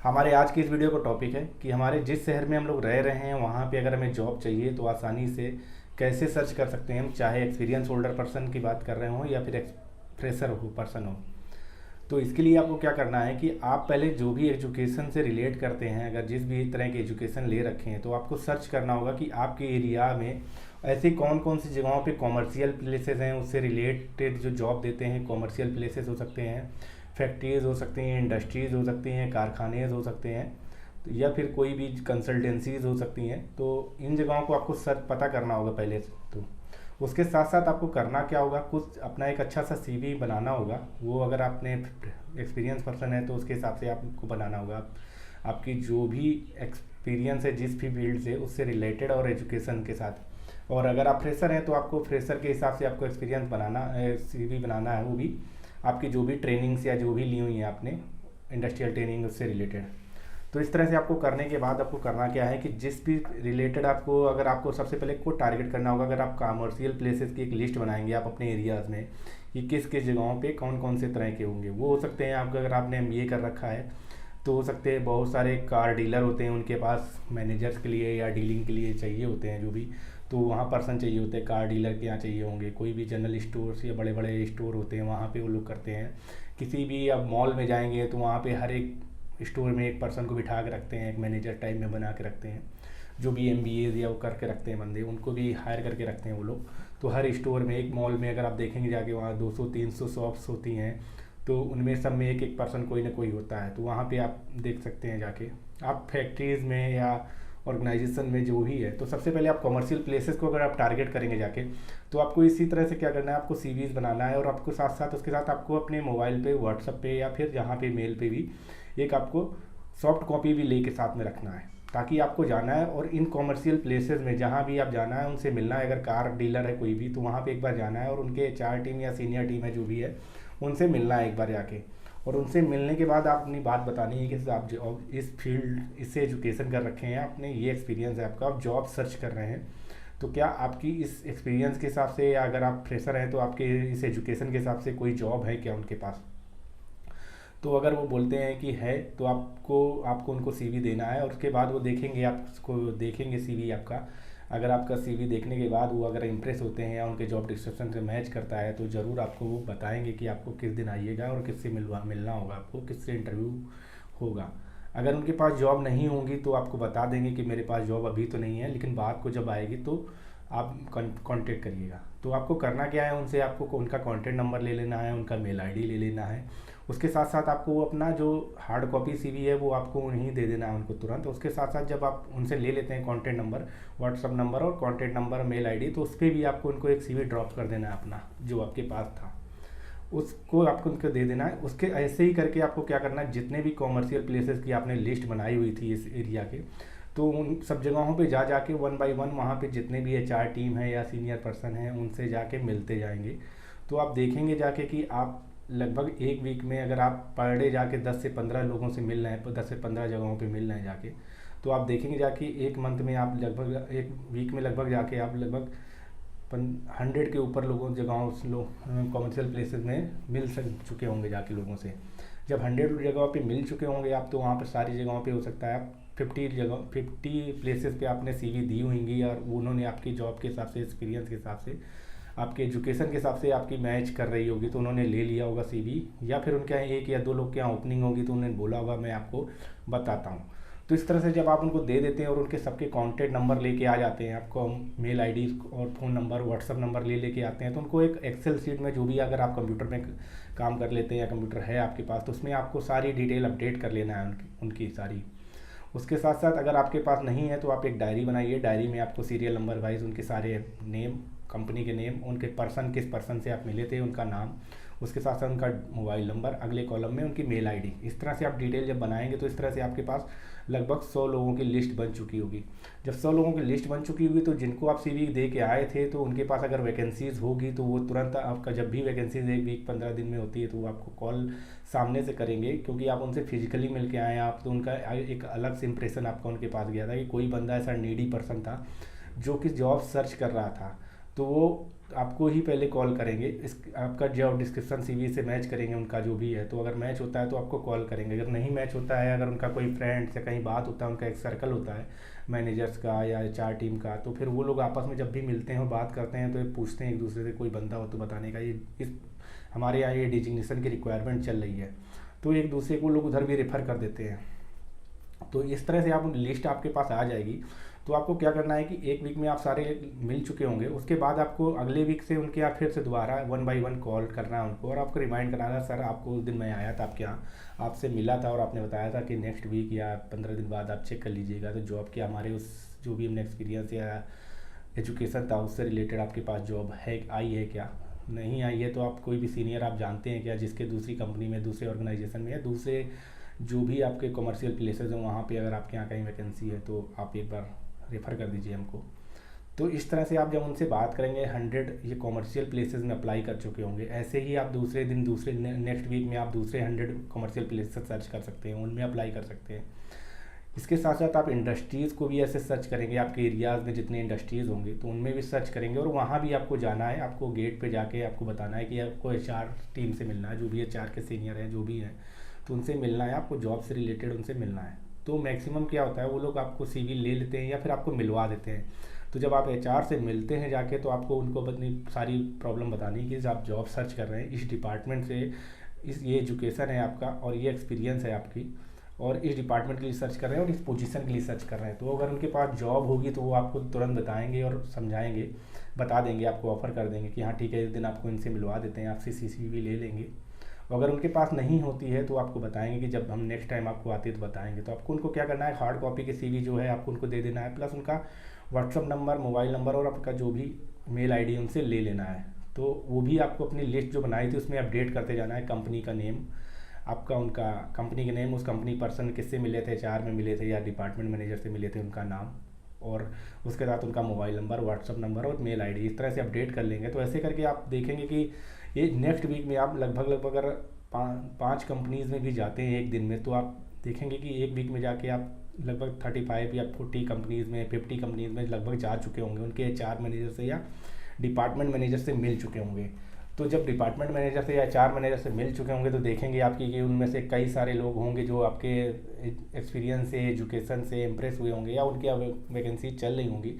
हमारे आज की इस वीडियो का टॉपिक है कि हमारे जिस शहर में हम लोग रह रहे हैं वहाँ पे अगर हमें जॉब चाहिए तो आसानी से कैसे सर्च कर सकते हैं हम, चाहे एक्सपीरियंस होल्डर पर्सन की बात कर रहे हों या फिर फ्रेशर हो पर्सन हो। तो इसके लिए आपको क्या करना है कि आप पहले जो भी एजुकेशन से रिलेट करते हैं, अगर जिस भी तरह की एजुकेशन ले रखे हैं तो आपको सर्च करना होगा कि आपके एरिया में ऐसी कौन कौन सी जगहों पे कॉमर्शियल प्लेसेस हैं, उससे रिलेटेड जो जॉब देते हैं। कॉमर्शियल प्लेसेस हो सकते हैं, फैक्ट्रीज हो सकती हैं, इंडस्ट्रीज़ हो सकती हैं, कारखाने हो सकते हैं, तो या फिर कोई भी कंसल्टेंसीज हो सकती हैं। तो इन जगहों को आपको सर्च पता करना होगा पहले से। तो उसके साथ साथ आपको करना क्या होगा, कुछ अपना एक अच्छा सा सीवी बनाना होगा। वो अगर आपने एक्सपीरियंस पर्सन है तो उसके हिसाब से आपको बनाना होगा। आपकी जो भी एक्सपीरियंस है जिस भी फील्ड से, उससे रिलेटेड और एजुकेशन के साथ। और अगर आप फ्रेशर हैं तो आपको फ्रेशर के हिसाब से आपको एक्सपीरियंस बनाना, सीवी बनाना है। वो भी आपकी जो भी ट्रेनिंग्स या जो भी ली हुई हैं आपने इंडस्ट्रियल ट्रेनिंग उससे रिलेटेड। तो इस तरह से आपको करने के बाद आपको करना क्या है कि जिस भी रिलेटेड आपको, अगर आपको सबसे पहले को टारगेट करना होगा। अगर आप कमर्शियल प्लेसेस की एक लिस्ट बनाएंगे आप अपने एरियाज़ में कि किस किस जगहों पे कौन कौन से तरह के होंगे, वो हो सकते हैं आपका, अगर आपने एमबीए कर रखा है तो हो सकते हैं बहुत सारे कार डीलर होते हैं, उनके पास मैनेजर्स के लिए या डीलिंग के लिए चाहिए होते हैं जो भी, तो वहाँ पर्सन चाहिए होते हैं। कार डीलर के यहाँ चाहिए होंगे, कोई भी जनरल स्टोर्स या बड़े बड़े स्टोर होते हैं वहाँ पे वो लोग करते हैं। किसी भी अब मॉल में जाएंगे तो वहाँ पे हर एक स्टोर में एक पर्सन को बिठा के रखते हैं, एक मैनेजर टाइप में बना के रखते हैं। जो भी एमबीए या वो करके रखते हैं बंदे, उनको भी हायर करके रखते हैं वो लोग। तो हर स्टोर में, एक मॉल में अगर आप देखेंगे जाके, वहाँ 200-300 शॉप्स होती हैं, तो उनमें सब में एक एक पर्सन कोई ना कोई होता है। तो वहाँ पे आप देख सकते हैं जाके। आप फैक्ट्रीज़ में या ऑर्गेनाइजेशन में जो भी है, तो सबसे पहले आप कमर्शियल प्लेसेस को अगर आप टारगेट करेंगे जाके, तो आपको इसी तरह से क्या करना है, आपको सीवीज बनाना है। और आपको साथ साथ उसके साथ आपको अपने मोबाइल पे, व्हाट्सएप पे या फिर जहाँ पे मेल पे भी एक आपको सॉफ्ट कॉपी भी लेके साथ में रखना है, ताकि आपको जाना है और इन कॉमर्शियल प्लेसेस में जहाँ भी आप जाना है उनसे मिलना है। अगर कार डीलर है कोई भी तो वहाँ पे एक बार जाना है और उनके एचआर टीम या सीनियर टीम है जो भी है, उनसे मिलना है एक बार जाके। और उनसे मिलने के बाद आप अपनी बात बतानी है कि आप जो इस फील्ड, इससे एजुकेशन कर रखे हैं आपने, ये एक्सपीरियंस है आपका, आप जॉब सर्च कर रहे हैं, तो क्या आपकी इस एक्सपीरियंस के हिसाब से, या अगर आप फ्रेशर हैं तो आपके इस एजुकेशन के हिसाब से कोई जॉब है क्या उनके पास। तो अगर वो बोलते हैं कि है तो आपको आपको उनको सीवी देना है। और उसके बाद वो देखेंगे, आपको देखेंगे सीवी आपका। अगर आपका सीवी देखने के बाद वो अगर इम्प्रेस होते हैं या उनके जॉब डिस्क्रिप्शन से मैच करता है तो ज़रूर आपको वो बताएंगे कि आपको किस दिन आइएगा और किससे मिलना होगा, आपको किससे इंटरव्यू होगा। अगर उनके पास जॉब नहीं होगी तो आपको बता देंगे कि मेरे पास जॉब अभी तो नहीं है, लेकिन बात को जब आएगी तो आप कांटेक्ट करिएगा। तो आपको करना क्या है, उनसे आपको उनका कॉन्टैक्ट नंबर ले लेना है, उनका मेल आईडी ले लेना है। उसके साथ साथ आपको वो अपना जो हार्ड कॉपी सीवी है वो आपको उन्हें दे देना है उनको तुरंत। उसके साथ साथ जब आप उनसे ले लेते हैं कॉन्टैक्ट नंबर, व्हाट्सअप नंबर और कॉन्टैक्ट नंबर, मेल आईडी, तो उस पर भी आपको उनको एक सीवी ड्रॉप कर देना है अपना जो आपके पास था, उसको आपको उनको दे देना है। उसके ऐसे ही करके आपको क्या करना है, जितने भी कॉमर्शियल प्लेसेस की आपने लिस्ट बनाई हुई थी इस एरिया के, तो उन सब जगहों पे जा जाके वन बाय वन वहाँ पे जितने भी एचआर टीम है या सीनियर पर्सन है उनसे जाके मिलते जाएंगे। तो आप देखेंगे जाके कि आप लगभग एक वीक में, अगर आप पर डे जाके 10 से 15 लोगों से मिल रहे हैं, 10 से 15 जगहों पे मिल रहे हैं जाके, तो आप देखेंगे जाके एक मंथ में आप लगभग, एक वीक में लगभग जाके आप लगभग 100 के ऊपर लोगों जगहों से लोग कॉमर्शियल प्लेसेस में मिल चुके होंगे जाके लोगों से। जब 100 जगहों पे मिल चुके होंगे आप, तो वहाँ पर सारी जगहों पे हो सकता है आप 50 प्लेसेस पे आपने सीवी दी होंगी और उन्होंने आपकी जॉब के हिसाब से, एक्सपीरियंस के हिसाब से, आपके एजुकेशन के हिसाब से आपकी मैच कर रही होगी, तो उन्होंने ले लिया होगा सीवी। या फिर उनके यहाँ एक या दो लोग के यहाँ ओपनिंग होगी तो उन्होंने बोला होगा मैं आपको बताता हूँ। तो इस तरह से जब आप उनको दे देते हैं और उनके सबके कॉन्टैक्ट नंबर लेके आ जाते हैं, आपको मेल आईडी और फ़ोन नंबर, व्हाट्सअप नंबर लेके आते हैं, तो उनको एक एक्सेल शीट में, जो भी अगर आप कंप्यूटर में काम कर लेते हैं या कंप्यूटर है आपके पास, तो उसमें आपको सारी डिटेल अपडेट कर लेना है उनकी सारी। उसके साथ साथ अगर आपके पास नहीं है तो आप एक डायरी बनाइए। डायरी में आपको सीरियल नंबर वाइज उनके सारे नेम, कंपनी के नेम, उनके पर्सन, किस पर्सन से आप मिले थे उनका नाम, उसके साथ साथ उनका मोबाइल नंबर, अगले कॉलम में उनकी मेल आईडी। इस तरह से आप डिटेल जब बनाएंगे तो इस तरह से आपके पास लगभग 100 लोगों की लिस्ट बन चुकी होगी। जब 100 लोगों की लिस्ट बन चुकी होगी तो जिनको आप सीवी दे के आए थे, तो उनके पास अगर वैकेंसीज़ होगी तो वो तुरंत आपका, जब भी वैकेंसीज एक वीक 15 दिन में होती है तो वो आपको कॉल सामने से करेंगे, क्योंकि आप उनसे फिजिकली मिल के आए हैं आप, तो उनका एक अलग से इंप्रेशन आपका उनके पास गया था कि कोई बंदा ऐसा नीडी पर्सन था जो कि जॉब सर्च कर रहा था। तो वो आपको ही पहले कॉल करेंगे। इस आपका जॉब डिस्क्रिप्शन सीवी से मैच करेंगे उनका जो भी है, तो अगर मैच होता है तो आपको कॉल करेंगे। अगर नहीं मैच होता है, अगर उनका कोई फ्रेंड से कहीं बात होता है, उनका एक सर्कल होता है मैनेजर्स का या एचआर टीम का, तो फिर वो लोग आपस में जब भी मिलते हैं और बात करते हैं तो ये पूछते हैं एक दूसरे से, कोई बंदा हो तो बताने का, ये इस हमारे यहाँ ये डिजिग्नेशन की रिक्वायरमेंट चल रही है, तो एक दूसरे को लोग उधर भी रेफ़र कर देते हैं। तो इस तरह से आप लिस्ट आपके पास आ जाएगी। तो आपको क्या करना है कि एक वीक में आप सारे मिल चुके होंगे, उसके बाद आपको अगले वीक से उनके यहाँ फिर से दोबारा 1 बाय 1 कॉल करना है उनको, और आपको रिमाइंड कराना है, सर आपको उस दिन मैं आया था आपके यहाँ, आपसे मिला था और आपने बताया था कि नेक्स्ट वीक या 15 दिन बाद आप चेक कर लीजिएगा। तो जॉब के हमारे उस जो भी हमने एक्सपीरियंस या एजुकेशन था उससे रिलेटेड आपके पास जॉब है, आई है क्या, नहीं आई है तो आप कोई भी सीनियर आप जानते हैं क्या जिसके दूसरी कंपनी में, दूसरे ऑर्गेनाइजेशन में या दूसरे जो भी आपके कमर्शियल प्लेसेस हैं वहाँ पे अगर आपके यहाँ कहीं वैकेंसी है तो आप एक बार रेफ़र कर दीजिए हमको। तो इस तरह से आप जब उनसे बात करेंगे, 100 ये कमर्शियल प्लेसेस में अप्लाई कर चुके होंगे, ऐसे ही आप दूसरे दिन दूसरे नेक्स्ट वीक में आप दूसरे 100 कमर्शियल प्लेसेस सर्च कर सकते हैं, उनमें अप्लाई कर सकते हैं। इसके साथ साथ आप इंडस्ट्रीज़ को भी ऐसे सर्च करेंगे, आपके एरियाज़ में जितने इंडस्ट्रीज़ होंगे तो उनमें भी सर्च करेंगे, और वहाँ भी आपको जाना है, आपको गेट पे जाके आपको बताना है कि आपको एचआर टीम से मिलना है, जो भी एचआर के सीनियर हैं जो भी हैं, तो उनसे मिलना है, आपको जॉब से रिलेटेड उनसे मिलना है। तो मैक्सिमम क्या होता है, वो लोग आपको सीवी ले लेते हैं या फिर आपको मिलवा देते हैं। तो जब आप एचआर से मिलते हैं जाके, तो आपको उनको अपनी सारी प्रॉब्लम बतानी कि आप जॉब सर्च कर रहे हैं इस डिपार्टमेंट से, इस ये एजुकेशन है आपका और ये एक्सपीरियंस है आपकी, और इस डिपार्टमेंट के लिए सर्च कर रहे हैं और इस पोजीशन के लिए सर्च कर रहे हैं। तो अगर उनके पास जॉब होगी तो वो आपको तुरंत बताएंगे और समझाएंगे, बता देंगे, आपको ऑफ़र कर देंगे कि हाँ ठीक है, इस दिन आपको इनसे मिलवा देते हैं, आपसे सीसीवी ले लेंगे। और अगर उनके पास नहीं होती है तो आपको बताएंगे कि जब हम नेक्स्ट टाइम आपको आती है तो बताएंगे। तो आपको उनको क्या करना है, हार्ड कॉपी की सीवी जो है आपको उनको दे देना है, प्लस उनका व्हाट्सअप नंबर, मोबाइल नंबर और आपका जो भी मेल आईडी उनसे ले लेना है। तो वो भी आपको अपनी लिस्ट जो बनाई थी उसमें अपडेट करते जाना है, कंपनी का नेम, आपका उनका कंपनी के नेम, उस कंपनी पर्सन किससे मिले थे, एचआर में मिले थे या डिपार्टमेंट मैनेजर से मिले थे, उनका नाम, और उसके साथ उनका मोबाइल नंबर, व्हाट्सअप नंबर और मेल आईडी, इस तरह से अपडेट कर लेंगे। तो ऐसे करके आप देखेंगे कि ये नेक्स्ट वीक में आप लगभग अगर 5 कंपनीज़ में भी जाते हैं एक दिन में, तो आप देखेंगे कि एक वीक में जाके आप लगभग 35 या 40 कंपनीज़ में, 50 कंपनीज़ में लगभग जा चुके होंगे, उनके एचआर मैनेजर से या डिपार्टमेंट मैनेजर से मिल चुके होंगे। तो जब डिपार्टमेंट मैनेजर से या एचआर मैनेजर से मिल चुके होंगे तो देखेंगे आपकी कि उनमें से कई सारे लोग होंगे जो आपके एक्सपीरियंस से, एजुकेशन से इम्प्रेस हुए होंगे या उनकी वैकेंसी चल रही होंगी।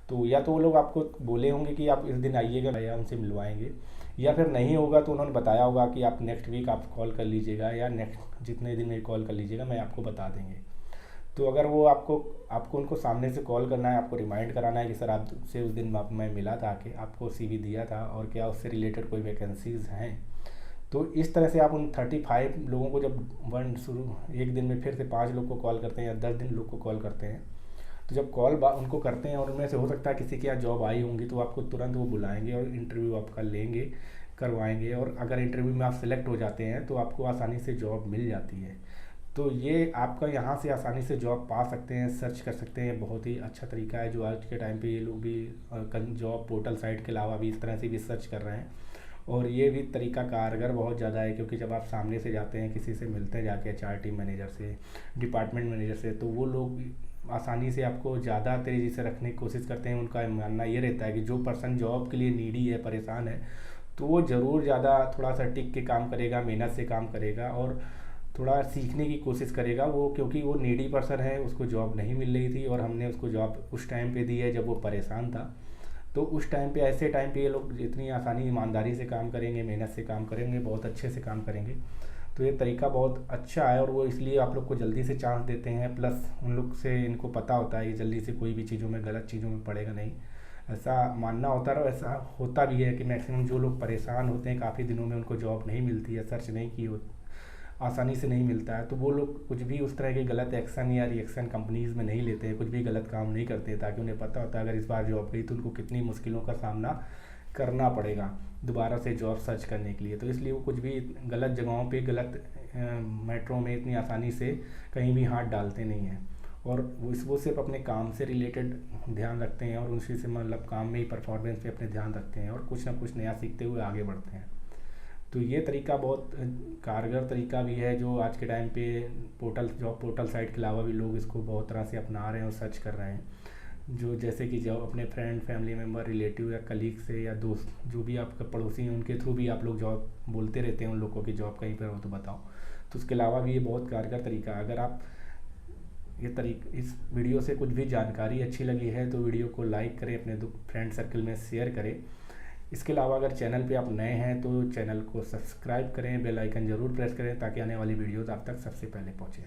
तो या तो वो लोग आपको बोले होंगे कि आप इस दिन आइएगा या उनसे मिलवाएंगे, या फिर नहीं होगा तो उन्होंने बताया होगा कि आप नेक्स्ट वीक आप कॉल कर लीजिएगा या नेक्स्ट जितने दिन में कॉल कर लीजिएगा, मैं आपको बता देंगे। तो अगर वो आपको उनको सामने से कॉल करना है, आपको रिमाइंड कराना है कि सर आपसे उस दिन मैं मिला था, कि आपको सीवी दिया था और क्या उससे रिलेटेड कोई वैकेंसीज़ हैं। तो इस तरह से आप उन 35 लोगों को जब एक दिन में फिर से 5 लोग को कॉल करते हैं या 10 दिन लोग को कॉल करते हैं, तो जब कॉल उनको करते हैं और उनमें से हो सकता है किसी के यहाँ जॉब आई होंगी, तो आपको तुरंत वो बुलाएंगे और इंटरव्यू आपका लेंगे, करवाएंगे, और अगर इंटरव्यू में आप सिलेक्ट हो जाते हैं तो आपको आसानी से जॉब मिल जाती है। तो ये आपका यहाँ से आसानी से जॉब पा सकते हैं, सर्च कर सकते हैं, बहुत ही अच्छा तरीका है जो आज के टाइम पे ये लोग भी जॉब पोर्टल साइट के अलावा भी इस तरह से भी सर्च कर रहे हैं। और ये भी तरीका कारगर बहुत ज़्यादा है, क्योंकि जब आप सामने से जाते हैं, किसी से मिलते हैं जाके, एचआर टीम मैनेजर से, डिपार्टमेंट मैनेजर से, तो वो लोग आसानी से आपको ज़्यादा तेज़ी से रखने की कोशिश करते हैं। उनका मानना ये रहता है कि जो पर्सन जॉब के लिए नीडी है, परेशान है, तो वो ज़रूर ज़्यादा थोड़ा सा टिक के काम करेगा, मेहनत से काम करेगा और थोड़ा सीखने की कोशिश करेगा वो, क्योंकि वो नीडी पर्सन है, उसको जॉब नहीं मिल रही थी और हमने उसको जॉब उस टाइम पे दी है जब वो परेशान था। तो उस टाइम पे, ऐसे टाइम पे ये लोग इतनी आसानी, ईमानदारी से काम करेंगे, मेहनत से काम करेंगे, बहुत अच्छे से काम करेंगे। तो ये तरीका बहुत अच्छा है और वो इसलिए आप लोग को जल्दी से चांस देते हैं, प्लस उन लोग से इनको पता होता है कि जल्दी से कोई भी चीज़ों में, गलत चीज़ों में पड़ेगा नहीं, ऐसा मानना होता है। और ऐसा होता भी है कि मैक्सिमम जो लोग परेशान होते हैं काफ़ी दिनों में, उनको जॉब नहीं मिलती है, सर्च नहीं की हो, आसानी से नहीं मिलता है, तो वो लोग कुछ भी उस तरह के गलत एक्शन या रिएक्शन कंपनीज़ में नहीं लेते हैं, कुछ भी गलत काम नहीं करते, ताकि उन्हें पता होता है अगर इस बार जॉब गई तो उनको कितनी मुश्किलों का सामना करना पड़ेगा दोबारा से जॉब सर्च करने के लिए। तो इसलिए वो कुछ भी गलत जगहों पे, गलत मैटरों में इतनी आसानी से कहीं भी हाथ डालते नहीं हैं, और वो सिर्फ अपने काम से रिलेटेड ध्यान रखते हैं और उसी से मतलब काम में ही परफॉर्मेंस पे अपने ध्यान रखते हैं और कुछ ना कुछ नया सीखते हुए आगे बढ़ते हैं। तो ये तरीका बहुत कारगर तरीका भी है जो आज के टाइम पे जॉब पोर्टल साइट के अलावा भी लोग इसको बहुत तरह से अपना रहे हैं और सर्च कर रहे हैं। जो जैसे कि जो अपने फ्रेंड, फैमिली मेम्बर, रिलेटिव या कलीग से या दोस्त जो भी आपका पड़ोसी हैं उनके थ्रू भी आप लोग जॉब बोलते रहते हैं उन लोगों की जॉब कहीं पर हो तो बताओ। तो उसके अलावा भी ये बहुत कारगर तरीका है। अगर आप ये इस वीडियो से कुछ भी जानकारी अच्छी लगी है तो वीडियो को लाइक करें, अपने फ्रेंड सर्कल में शेयर करें। इसके अलावा अगर चैनल पे आप नए हैं तो चैनल को सब्सक्राइब करें, बेल आइकन ज़रूर प्रेस करें ताकि आने वाली वीडियोज़ आप तक सबसे पहले पहुँचे।